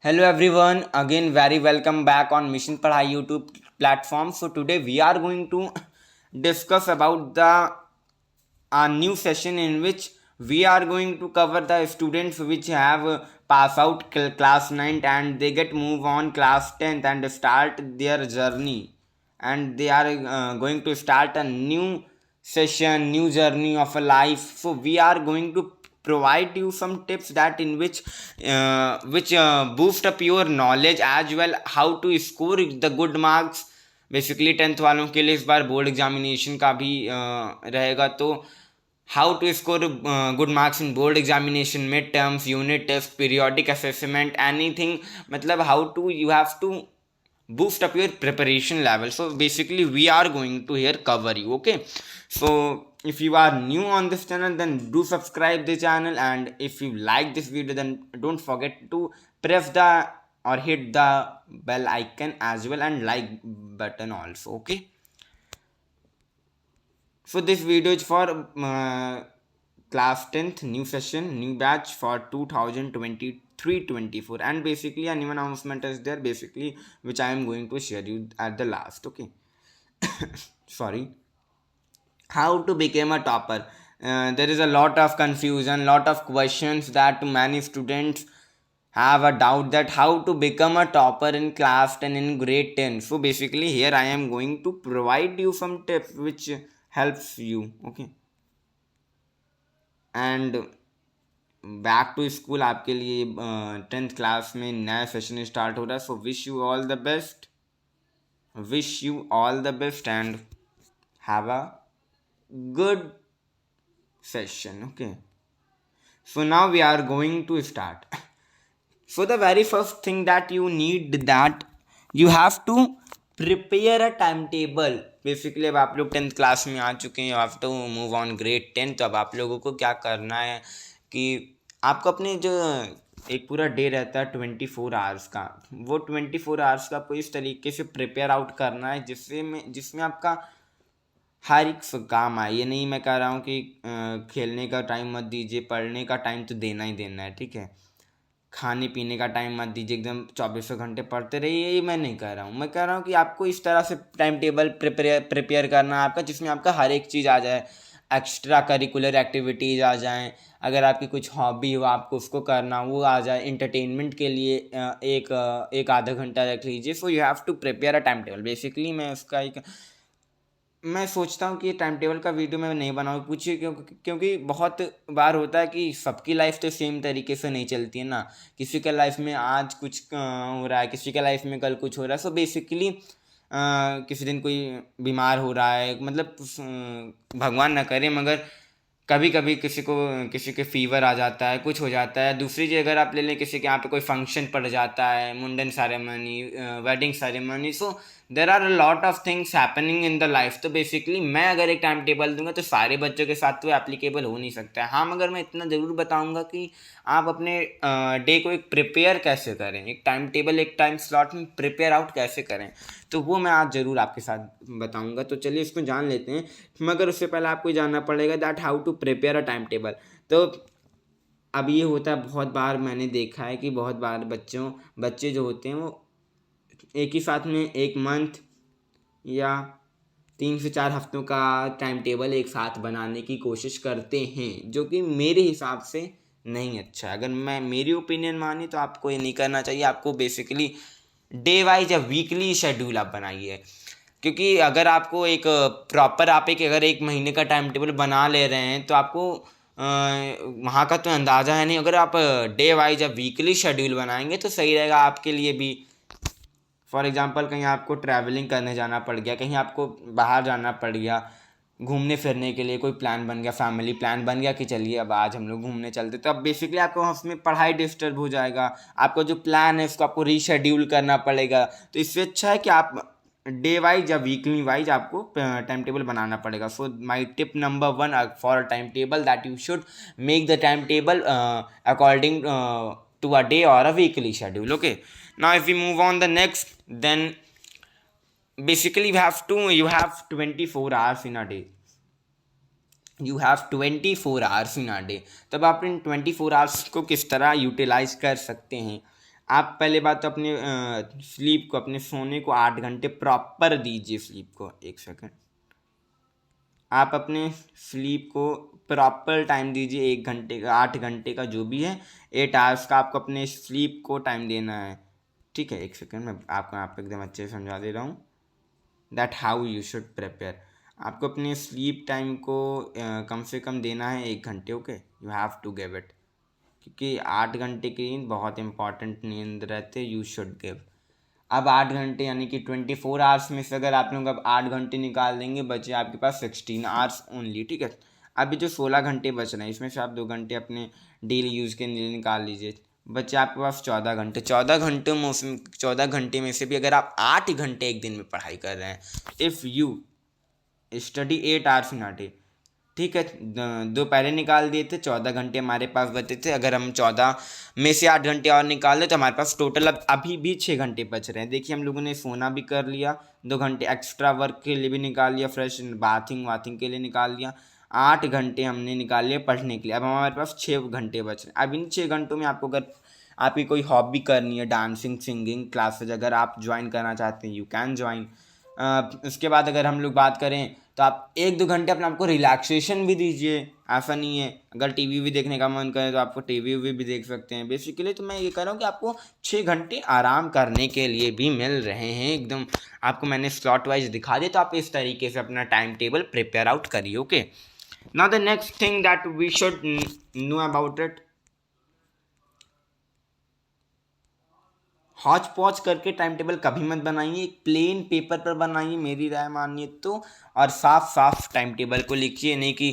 Hello everyone, again very welcome back on Mission Padhai YouTube platform. So today we are going to discuss about the a new session in which we are going to cover the students which have pass out class 9th and they get move on class 10th and start their journey, and they are going to start a new session, new journey of a life. So we are going to provide you some tips that in which boost up your knowledge as well, how to score the good marks. Basically 10th वालों के लिए इस बार board examination का भी रहेगा, तो how to score good marks in board examination, mid terms, unit test, periodic assessment, anything, मतलब how to you have to boost up your preparation level. So basically we are going to here cover you. Okay, so if you are new on this channel, then do subscribe the channel, and if you like this video, then don't forget to press the or hit the bell icon as well, and like button also. Okay, so this video is for class 10th new session, new batch for 2023-24, and basically a new announcement is there basically which I am going to share you at the last. Okay, sorry. How to become a topper? There is a lot of confusion, lot of questions that many students have a doubt that how to become a topper in class 10 in grade 10. So basically here I am going to provide you some tips which helps you. Okay, and back to school आपके लिए 10th class में नया session start हो रहा है. So wish you all the best, wish you all the best and have a good session. Okay, so now we are going to start. So the very first thing that you need, that you have to prepare a timetable. Basically अब आप लोग 10th class में आ चुके हैं, आप तो move on grade 10. तो अब आप लोगों को क्या करना है कि आपको अपने जो एक पूरा डे रहता है 24 आवर्स का, वो 24 आवर्स का आपको इस तरीके से प्रिपेयर आउट करना है जिसमें आपका हर एक काम आए. ये नहीं मैं कह रहा हूँ कि खेलने का टाइम मत दीजिए, पढ़ने का टाइम तो देना ही देना है, ठीक है. खाने पीने का टाइम मत दीजिए, एकदम 24 घंटे पढ़ते रहिए, ये मैं नहीं कह रहा हूँ. मैं कह रहा हूँ कि आपको इस तरह से टाइम टेबल प्रिपेयर करना है आपका, जिसमें आपका हर एक चीज़ आ जाए, एक्स्ट्रा करिकुलर एक्टिविटीज़ आ जाएँ, अगर आपकी कुछ हॉबी हो आपको उसको करना वो आ जाए, इंटरटेनमेंट के लिए एक आधा घंटा रख लीजिए. So you have to prepare a time table. Basically मैं सोचता हूँ कि टाइम टेबल का वीडियो मैं नहीं बनाऊँ, पूछिए क्योंकि बहुत बार होता है कि सबकी लाइफ तो सेम तरीके से नहीं चलती है ना. किसी के लाइफ में आज कुछ हो रहा है, किसी के लाइफ में कल कुछ हो रहा है. सो बेसिकली किसी दिन कोई बीमार हो रहा है, मतलब भगवान ना करे मगर कभी कभी किसी के फीवर आ जाता है, कुछ हो जाता है. दूसरी चीज़ अगर आप ले लें, किसी के यहाँ पे कोई फंक्शन पड़ जाता है, mundan ceremony, wedding ceremony. So there are a lot of things happening in the life. तो बेसिकली मैं अगर एक टाइम टेबल दूंगा तो सारे बच्चों के साथ तो एप्लीकेबल हो नहीं सकता है. हाँ, मगर मैं इतना ज़रूर बताऊंगा कि आप अपने डे को एक प्रिपेयर कैसे करें, एक टाइम टेबल, एक टाइम स्लॉट में प्रिपेयर आउट कैसे करें, तो वो मैं आज ज़रूर आपके साथ बताऊंगा. तो चलिए इसको जान लेते हैं, मगर उससे पहले आपको जानना पड़ेगा that how to prepare a time table. तो अब ये होता है, बहुत बार मैंने देखा है कि बहुत बार बच्चे जो होते हैं वो एक ही साथ में एक मंथ या 3 से 4 हफ्तों का टाइम टेबल एक साथ बनाने की कोशिश करते हैं, जो कि मेरे हिसाब से नहीं अच्छा. अगर मेरी ओपिनियन मानी तो आपको ये नहीं करना चाहिए. आपको बेसिकली डे वाइज या वीकली शेड्यूल आप बनाइए, क्योंकि अगर आपको एक प्रॉपर आप अगर एक महीने का टाइम टेबल बना ले रहे हैं तो आपको वहाँ का तो अंदाज़ा है नहीं. अगर आप डे वाइज या वीकली शेड्यूल बनाएंगे तो सही रहेगा आपके लिए भी. फॉर एग्जांपल कहीं आपको ट्रैवलिंग करने जाना पड़ गया, कहीं आपको बाहर जाना पड़ गया घूमने फिरने के लिए, कोई प्लान बन गया, फैमिली प्लान बन गया कि चलिए अब आज हम लोग घूमने चलते, तो अब बेसिकली आपको उसमें पढ़ाई डिस्टर्ब हो जाएगा. आपका जो प्लान है उसको आपको रीशेड्यूल करना पड़ेगा. तो इससे अच्छा है कि आप डे वाइज या वीकली वाइज आपको टाइम टेबल बनाना पड़ेगा. So my tip number 1 for time table, that you should make the time table according to a day or a weekly schedule. Okay, now if we move on the next, then basically you have 24 hours in a day. You have 24 hours in a day. तब आप इन 24 hours को किस तरह utilise कर सकते हैं, आप पहले बात तो अपने स्लीप को, अपने सोने को 8 घंटे प्रॉपर दीजिए स्लीप को। एक सेकंड, आप अपने स्लीप को प्रॉपर टाइम दीजिए, 1 घंटे का, 8 घंटे का, जो भी है 8 आवर्स का आपको अपने स्लीप को टाइम देना है। ठीक है, एक सेकंड, मैं आपको यहाँ पे एकदम अच्छे से समझा दे रहा हूँ that how you should prepare. आपको अपने स्लीप टाइम को कम से कम देना है 1 घंटे। Okay, you have to give it, क्योंकि 8 घंटे की नींद बहुत इंपॉर्टेंट नींद रहते, यू शुड गिव। अब 8 घंटे यानी कि 24 आवर्स में से अगर आप लोग अब 8 घंटे निकाल देंगे, बचे आपके पास 16 आवर्स ओनली। ठीक है, अभी जो 16 घंटे बच रहे हैं इसमें से आप 2 घंटे अपने डेली यूज़ के लिए निकाल लीजिए, बचे आपके पास 14 घंटे। 14 घंटे में, उसमें 14 घंटे में से भी अगर आप 8 घंटे एक दिन में पढ़ाई कर रहे हैं, if you study 8 hours in a day, ठीक है, दो पहले निकाल दिए थे, 14 घंटे हमारे पास बचे थे। अगर हम 14 में से 8 घंटे और निकाल दें तो हमारे पास टोटल अब अभी भी 6 घंटे बच रहे हैं। देखिए, हम लोगों ने सोना भी कर लिया, 2 घंटे एक्स्ट्रा वर्क के लिए भी निकाल लिया, फ्रेश बाथिंग वाथिंग के लिए निकाल लिया, 8 घंटे हमने निकाल लिए पढ़ने के लिए। अब हमारे पास 6 घंटे बच रहे हैं। अब इन 6 घंटों में आपको अगर आपकी कोई हॉबी करनी है, डांसिंग सिंगिंग क्लासेज अगर आप ज्वाइन करना चाहते हैं, यू कैन ज्वाइन। उसके बाद अगर हम लोग बात करें तो आप 1-2 घंटे अपने आपको रिलैक्सेशन भी दीजिए। ऐसा नहीं है, अगर टीवी भी देखने का मन करे तो आपको टीवी भी देख सकते हैं। बेसिकली तो मैं ये कह रहा हूँ कि आपको 6 घंटे आराम करने के लिए भी मिल रहे हैं एकदम। आपको मैंने स्लॉट वाइज दिखा दिया, तो आप इस तरीके से अपना टाइम टेबल प्रिपेयर आउट करिए। Okay, now the next thing that we should know about it, hotchpotch करके टाइम टेबल कभी मत बनाइए, एक प्लेन पेपर पर बनाइए मेरी राय मानिए तो, और साफ साफ टाइम टेबल को लिखिए, नहीं कि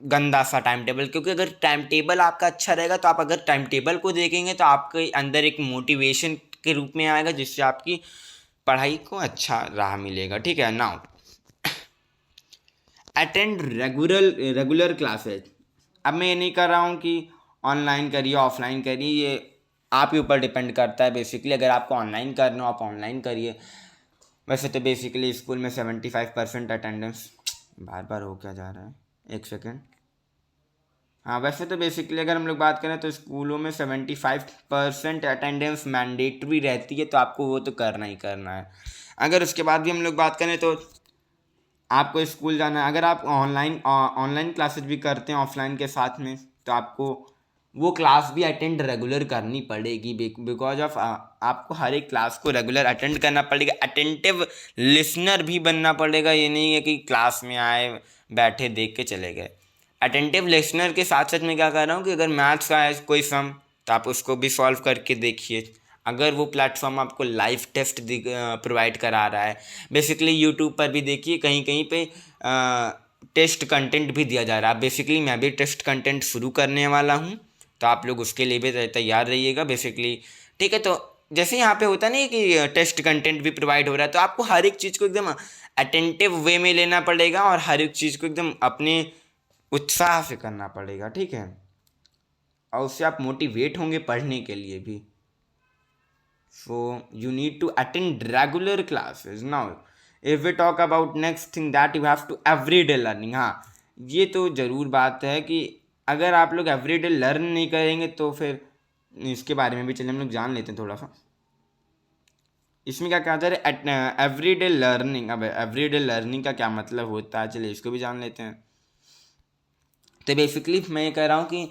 गंदा सा टाइम टेबल। क्योंकि अगर टाइम टेबल आपका अच्छा रहेगा तो आप अगर टाइम टेबल को देखेंगे तो आपके अंदर एक मोटिवेशन के रूप में आएगा, जिससे आपकी पढ़ाई को अच्छा राह मिलेगा। ठीक है, नाउ अटेंड रेगुलर क्लासेज। अब मैं ये नहीं कर रहा हूँ कि ऑनलाइन करिए ऑफलाइन करिए, ये आपके ऊपर डिपेंड करता है। बेसिकली अगर आपको ऑनलाइन करना हो आप ऑनलाइन करिए। वैसे तो बेसिकली स्कूल में 75% अटेंडेंस, बार बार हो क्या जा रहा है, एक सेकेंड। हाँ, वैसे तो बेसिकली अगर हम लोग बात करें तो स्कूलों में 75% अटेंडेंस मैंडेटरी रहती है, तो आपको वो तो करना ही करना है। अगर उसके बाद भी हम लोग बात करें तो आपको स्कूल जाना है। अगर आप ऑनलाइन क्लासेस भी करते हैं ऑफलाइन के साथ में, तो आपको वो क्लास भी अटेंड रेगुलर करनी पड़ेगी, बिकॉज ऑफ आपको हर एक क्लास को रेगुलर अटेंड करना पड़ेगा। अटेंटिव लिसनर भी बनना पड़ेगा, ये नहीं है कि क्लास में आए बैठे देख के चले गए। अटेंटिव लिसनर के साथ साथ मैं क्या कर रहा हूँ कि अगर मैथ्स का है कोई सम तो आप उसको भी सॉल्व करके देखिए। अगर वो प्लेटफॉर्म आपको लाइव टेस्ट प्रोवाइड करा रहा है, बेसिकली यूट्यूब पर भी देखिए कहीं कहीं पे टेस्ट कंटेंट भी दिया जा रहा है। बेसिकली मैं भी टेस्ट कंटेंट शुरू करने वाला हूँ, तो आप लोग उसके लिए भी तैयार रहिएगा बेसिकली। ठीक है, तो जैसे यहाँ पे होता नहीं कि टेस्ट कंटेंट भी प्रोवाइड हो रहा है, तो आपको हर एक चीज़ को एकदम अटेंटिव वे में लेना पड़ेगा और हर एक चीज़ को एकदम अपने उत्साह से करना पड़ेगा। ठीक है, और उससे आप मोटिवेट होंगे पढ़ने के लिए भी। So you need to attend regular classes. Now if we talk about next thing that you have to everyday learning, हाँ ये तो ज़रूर बात है कि अगर आप लोग एवरीडे लर्न नहीं करेंगे तो फिर इसके बारे में भी चलिए हम लोग जान लेते हैं थोड़ा सा। इसमें क्या कहा जा रहा है, एवरीडे लर्निंग। अब एवरीडे लर्निंग का क्या मतलब होता है, चलिए इसको भी जान लेते हैं। तो बेसिकली मैं ये कह रहा हूँ कि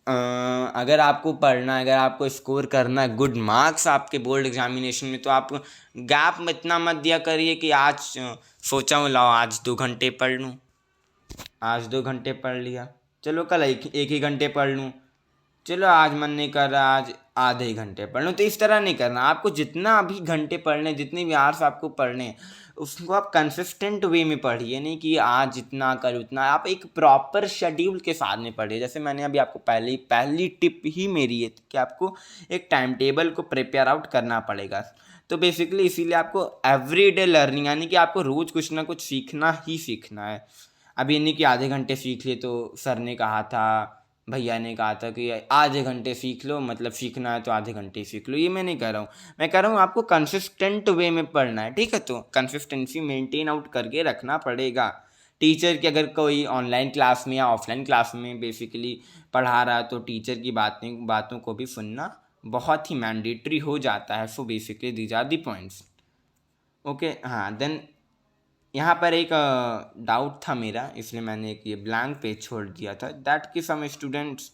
अगर आपको पढ़ना है, अगर आपको स्कोर करना है गुड मार्क्स आपके बोर्ड एग्जामिनेशन में, तो आप गैप में इतना मत दिया करिए कि आज सोचा हूँ लाओ आज 2 घंटे पढ़ लूँ, आज 2 घंटे पढ़ लिया, चलो कल एक ही घंटे पढ़ लूँ, चलो आज मन नहीं कर रहा आज आधे ही घंटे पढ़ लूँ। तो इस तरह नहीं करना। आपको जितना अभी घंटे पढ़ने, जितने भी आवर्स आपको पढ़ने, उसको आप कंसिस्टेंट वे में पढ़िए, नहीं कि आज जितना कर उतना। आप एक प्रॉपर शेड्यूल के साथ में पढ़िए। जैसे मैंने अभी आपको पहली टिप ही मेरी है कि आपको एक टाइम टेबल को प्रिपेयर आउट करना पड़ेगा। तो बेसिकली इसीलिए आपको एवरीडे लर्निंग, यानी कि आपको रोज़ कुछ ना कुछ सीखना ही सीखना है। अभी नहीं कि आधे घंटे सीख लिए, तो सर ने कहा था, भैया ने कहा था कि आधे घंटे सीख लो, मतलब सीखना है तो आधे घंटे सीख लो। ये मैं नहीं कह रहा हूँ, मैं कह रहा हूँ आपको कंसिस्टेंट वे में पढ़ना है। ठीक है, तो कंसिस्टेंसी मेंटेन आउट करके रखना पड़ेगा। टीचर की अगर कोई ऑनलाइन क्लास में या ऑफलाइन क्लास में बेसिकली पढ़ा रहा है, तो टीचर की बातों को भी सुनना बहुत ही मैंडेटरी हो जाता है। So basically these are the points. Okay, हाँ, देन यहाँ पर एक डाउट था मेरा, इसलिए मैंने एक ये ब्लैंक पेज छोड़ दिया था, दैट कि some students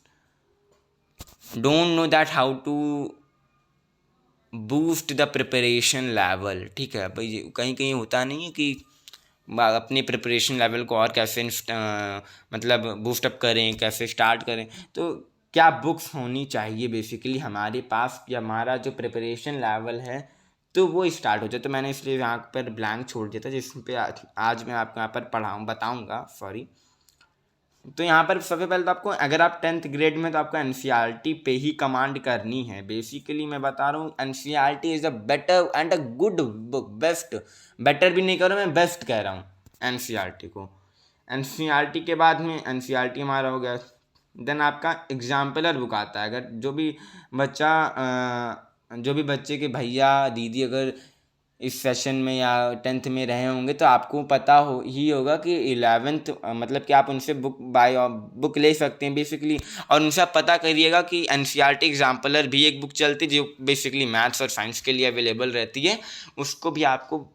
don't know that how to boost the preparation level. ठीक है भाई, कहीं कहीं होता नहीं है कि अपनी प्रिपरेशन लेवल को और कैसे मतलब बूस्टअप करें, कैसे स्टार्ट करें। तो क्या बुक्स होनी चाहिए बेसिकली हमारे पास कि हमारा जो प्रिपरेशन लेवल है तो वो स्टार्ट हो जाए। तो मैंने इसलिए यहाँ पर ब्लैंक छोड़ दिया था, जिस पे आज मैं आपको यहाँ पर बताऊँगा, सॉरी। तो यहाँ पर सबसे पहले तो आपको, अगर आप 10th ग्रेड में, तो आपको एनसीईआरटी पे ही कमांड करनी है। बेसिकली मैं बता रहा हूँ, NCERT is a better and a good book, best, better भी नहीं कह रहा मैं, बेस्ट कह रहा हूँ एनसीईआरटी को। एनसीईआरटी के बाद में, एनसीईआरटी हमारा हो गया, देन आपका एग्जाम्पलर बुक आता है। अगर जो भी बच्चे के भैया दीदी अगर इस सेशन में या 10th में रहे होंगे तो आपको पता होगा कि 11th मतलब कि आप उनसे बुक ले सकते हैं बेसिकली। और उनसे आप पता करिएगा कि एनसीईआरटी एग्जाम्पलर भी एक बुक चलती है जो बेसिकली मैथ्स और साइंस के लिए अवेलेबल रहती है। उसको भी आपको,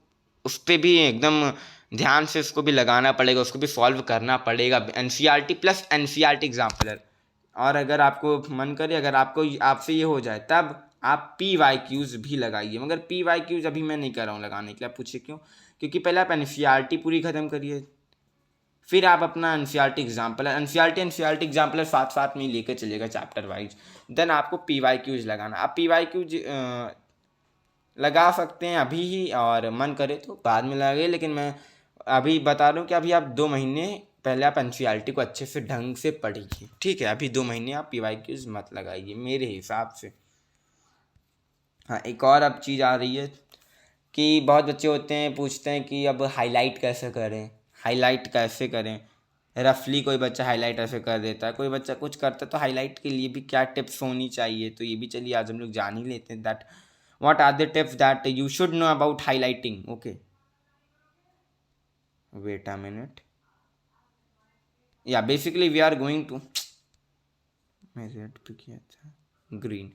उस पर भी एकदम ध्यान से उसको भी लगाना पड़ेगा, उसको भी सॉल्व करना पड़ेगा, एनसीईआरटी प्लस एनसीईआरटी एग्जाम्पलर। और अगर आपको मन करे, अगर आपसे ये हो जाए, तब आप PYQs भी लगाइए। मगर PYQs अभी मैं नहीं कर रहा हूँ लगाने के लिए। आप पूछिए क्यों? क्योंकि पहले आप एनसीईआरटी पूरी ख़त्म करिए, फिर आप अपना एनसीईआरटी एग्जाम्पलर साथ साथ में ही लेकर चलिएगा चैप्टर वाइज। देन आपको PYQs लगाना। आप PYQs लगा सकते हैं अभी ही, और मन करे तो बाद में लगाइए, लेकिन मैं अभी बता रहा हूँ कि अभी आप 2 महीने पहले आप एनसीईआरटी को अच्छे से ढंग से पढ़िए। ठीक है, अभी 2 महीने आप PYQs मत लगाइए मेरे हिसाब से। हाँ, एक और अब चीज़ आ रही है कि बहुत बच्चे होते हैं, पूछते हैं कि अब हाईलाइट कैसे करें। रफली कोई बच्चा हाईलाइट ऐसे कर देता है, कोई बच्चा कुछ करता है, तो हाईलाइट के लिए भी क्या टिप्स होनी चाहिए, तो ये भी चलिए आज हम लोग जान ही लेते हैं। That what are the tips that you should know about highlighting. Okay, wait a minute. Yeah basically we are going to, मैं रेड पे किया था, green.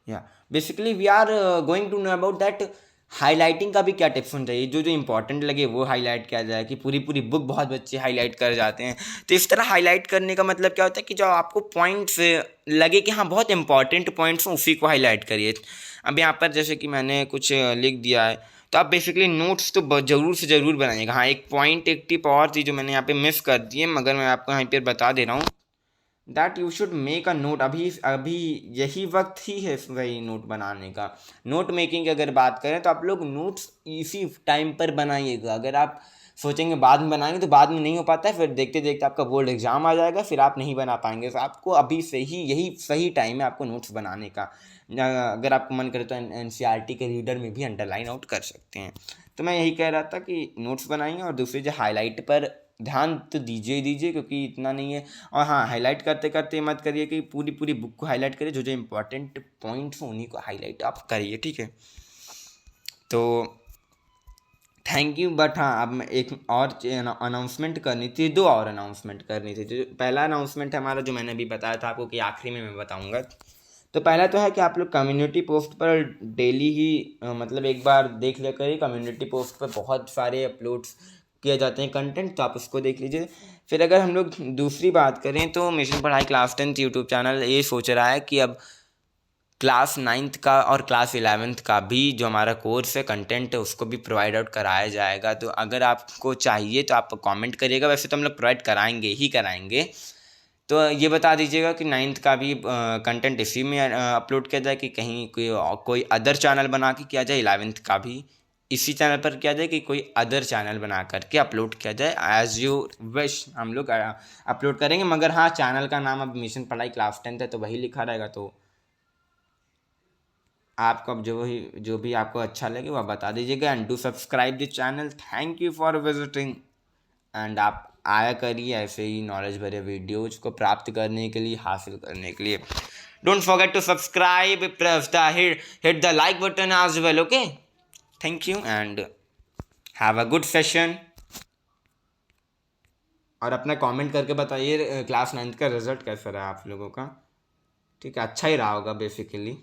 Yeah basically we are going to know about that highlighting का भी क्या tips होना चाहिए। जो जो इंपॉर्टेंट लगे वो हाईलाइट किया जाए, कि पूरी पूरी बुक बहुत बच्चे हाईलाइट कर जाते हैं। तो इस तरह हाईलाइट करने का मतलब क्या होता है कि जो आपको पॉइंट्स लगे कि हाँ बहुत इंपॉर्टेंट पॉइंट्स हैं, उसी को हाईलाइट करिए। अब यहाँ पर जैसे कि मैंने कुछ लिख दिया है, तो आप बेसिकली नोट्स तो ज़रूर से ज़रूर बनाइएगा। हाँ, एक पॉइंट, एक टिप और थी जो मैंने यहाँ पे मिस कर दी है, मगर मैं आपको यहाँ पर बता दे रहा हूँ, that you should make a note. अभी यही वक्त ही है वही नोट बनाने का। नोट मेकिंग की अगर बात करें तो आप लोग नोट्स इसी टाइम पर बनाइएगा। अगर आप सोचेंगे बाद में बनाएंगे तो बाद में नहीं हो पाता है, फिर देखते देखते आपका बोर्ड एग्जाम आ जाएगा, फिर आप नहीं बना पाएंगे। तो आपको अभी से ही, यही सही टाइम है आपको नोट्स बनाने का। अगर आपको मन करे तो एनसीईआरटी के रीडर में भी अंडरलाइन आउट कर सकते हैं। तो मैं यही कह रहा था कि नोट्स बनाइए, और दूसरी जो हाईलाइट पर ध्यान तो दीजिए क्योंकि इतना नहीं है। और हाँ, हाईलाइट करते करते मत करिए कि पूरी पूरी बुक को हाईलाइट करिए, जो जो इंपॉर्टेंट पॉइंट्स हैं उन्हीं को हाईलाइट आप करिए। ठीक है, तो थैंक यू। बट हाँ, अब मैं एक और अनाउंसमेंट करनी थी, 2 और अनाउंसमेंट करनी थी। जो पहला अनाउंसमेंट है हमारा, जो मैंने अभी बताया था आपको कि आखिरी में मैं बताऊँगा। तो पहला तो है कि आप लोग कम्युनिटी पोस्ट पर डेली ही मतलब एक बार देख लिया करिए। कम्युनिटी पोस्ट पर बहुत सारे अपलोड्स किए जाते हैं कंटेंट, तो आप उसको देख लीजिए। फिर अगर हम लोग दूसरी बात करें तो मिशन पढ़ाई क्लास 10th यूट्यूब चैनल ये सोच रहा है कि अब क्लास 9th का और क्लास 11th का भी जो हमारा कोर्स है, कंटेंट है, उसको भी प्रोवाइड आउट कराया जाएगा। तो अगर आपको चाहिए तो आप कमेंट करिएगा। वैसे तो हम लोग प्रोवाइड कराएंगे। तो ये बता दीजिएगा कि 9th का भी कंटेंट इसी में अपलोड किया जाए, कि कहीं कोई अदर चैनल बना के किया जाए। 11th का भी इसी चैनल पर किया जाए, कि कोई अदर चैनल बना करके अपलोड किया जाए। एज यू विश हम लोग अपलोड करेंगे। मगर हाँ, चैनल का नाम अब मिशन पढ़ाई क्लास 10th है, तो वही लिखा रहेगा। तो आपको अब जो भी आपको अच्छा लगे वह बता दीजिएगा। And do subscribe the channel. Thank you for visiting. And आप आया करिए ऐसे ही नॉलेज भरे वीडियोज को प्राप्त करने के लिए, हासिल करने के लिए। Don't forget to subscribe, press the hit the like button as well. Okay, thank you and have a good session. और अपना कमेंट करके बताइए क्लास 9th का रिजल्ट कैसा रहा आप लोगों का। ठीक है, अच्छा ही रहा होगा बेसिकली।